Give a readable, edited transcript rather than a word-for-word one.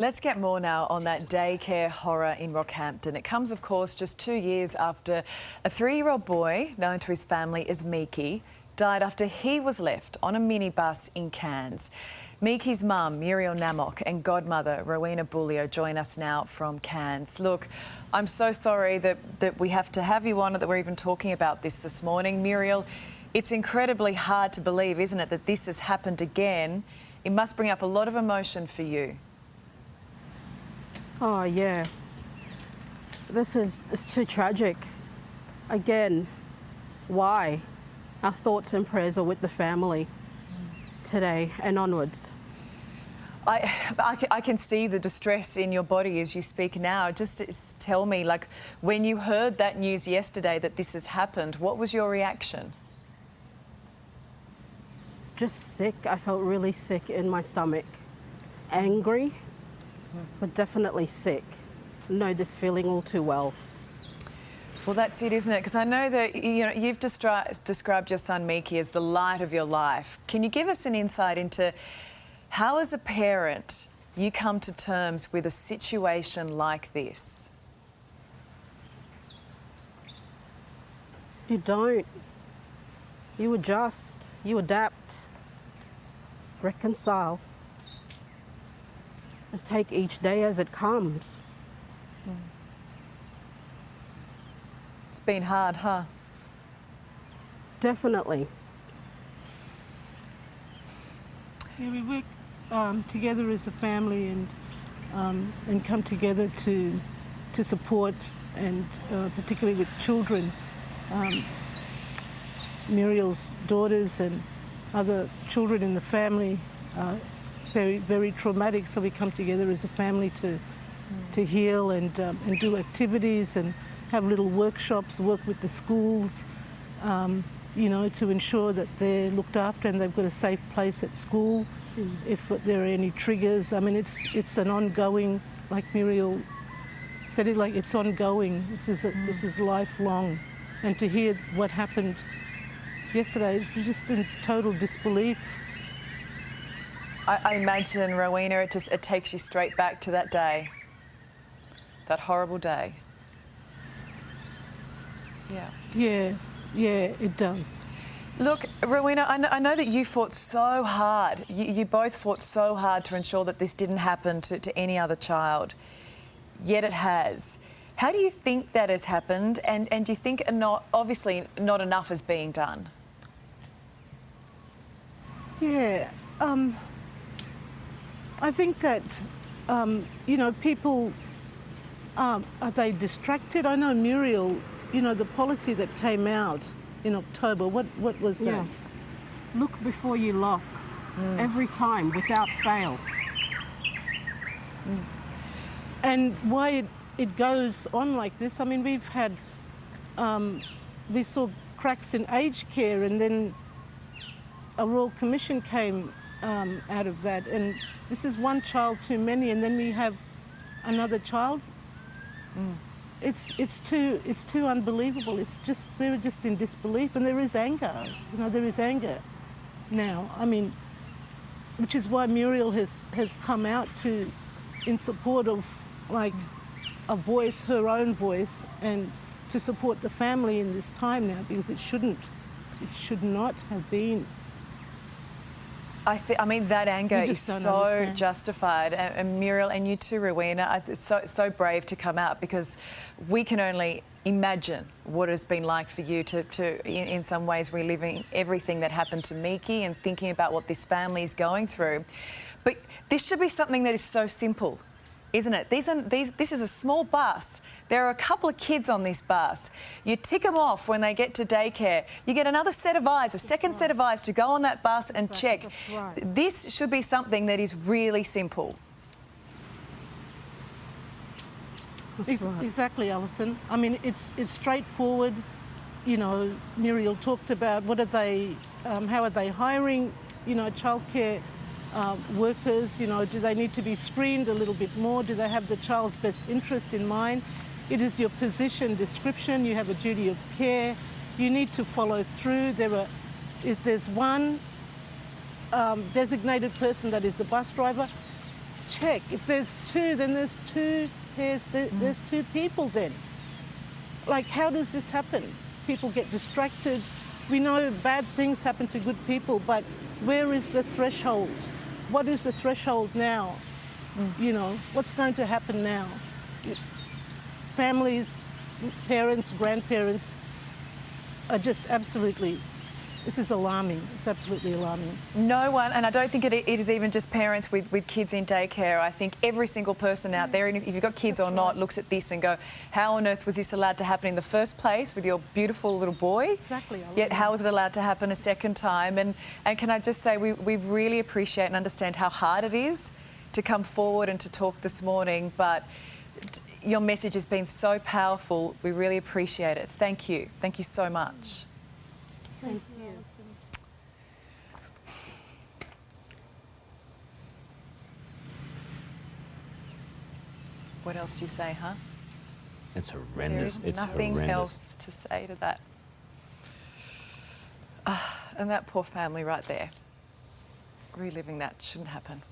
Let's get more now on that daycare horror in Rockhampton. It comes, of course, just 2 years after a 3-year-old boy, known to his family as Miki, died after he was left on a minibus in Cairns. Miki's mum, Muriel Namok, and godmother, Rowena Bullier, join us now from Cairns. Look, I'm so sorry that we have to have you on, that we're even talking about this morning. Muriel, it's incredibly hard to believe, isn't it, that this has happened again? It must bring up a lot of emotion for you. Oh, yeah. It's too tragic. Again, why? Our thoughts and prayers are with the family today and onwards. I can see the distress in your body as you speak now. Just tell me, like, when you heard that news yesterday that this has happened, what was your reaction? Just sick. I felt really sick in my stomach. Angry, but definitely sick. Know this feeling all too well. Well, that's it, isn't it? Because I know that you've described your son Miki as the light of your life. Can you give us an insight into how, as a parent, you come to terms with a situation like this? You don't. You adjust. You adapt. Reconcile. Just take each day as it comes. It's been hard, huh? Definitely. Yeah, we work together as a family and come together to support, and particularly with children. Muriel's daughters and other children in the family are very, very traumatic, so we come together as a family to heal and do activities and have little workshops, work with the schools, to ensure that they're looked after and they've got a safe place at school. If there are any triggers. I mean, it's an ongoing, like Muriel said it, like it's ongoing. This is lifelong. And to hear what happened yesterday, just in total disbelief. I imagine, Rowena, it takes you straight back to that day, that horrible day. Yeah, it does. Look, Rowena, I know that you fought so hard. You both fought so hard to ensure that this didn't happen to any other child, yet it has. How do you think that has happened, and do you think obviously not enough is being done? Yeah, I think that, people, are they distracted? I know Muriel, the policy that came out in October, what was that? Yes. Look before you lock. Every time, without fail. And why it goes on like this, I mean, we've had, we saw cracks in aged care, and then a Royal Commission came out of that, and this is one child too many, and then we have another child. It's too unbelievable. We're just in disbelief, and there is anger. There is anger now. I mean, which is why Muriel has come out in support of, like, a voice, her own voice, and to support the family in this time now, because it should not have been. I mean, that anger is so understand. justified. And Muriel, and you too, Rowena, it's so brave to come out, because we can only imagine what it's been like for you to in some ways, reliving everything that happened to Miki and thinking about what this family is going through. But this should be something that is so simple, isn't it? This is a small bus. There are a couple of kids on this bus. You tick them off when they get to daycare. You get another set of eyes, a second set of eyes to go on that bus and check. That's right. This should be something that is really simple. Exactly, Alison. I mean, it's straightforward. Muriel talked about how are they hiring, childcare workers, do they need to be screened a little bit more? Do they have the child's best interest in mind? It is your position description. You have a duty of care. You need to follow through. If there's one designated person that is the bus driver, check. If there's two, then there's two pairs, there's two people then. Like, how does this happen? People get distracted. We know bad things happen to good people, but where is the threshold? What is the threshold now? You know, what's going to happen now? Families, parents, grandparents are just absolutely, this is alarming. It's absolutely alarming. No one, and I don't think it is even just parents with kids in daycare. I think every single person out there, if you've got kids or not, looks at this and go, how on earth was this allowed to happen in the first place with your beautiful little boy? Exactly. Yet how was it allowed to happen a second time? And can I just say, we really appreciate and understand how hard it is to come forward and to talk this morning, but your message has been so powerful. We really appreciate it. Thank you. Thank you so much. Thank you. What else do you say, huh? It's horrendous. There is It's nothing horrendous. else to say to that. And that poor family right there, reliving that shouldn't happen.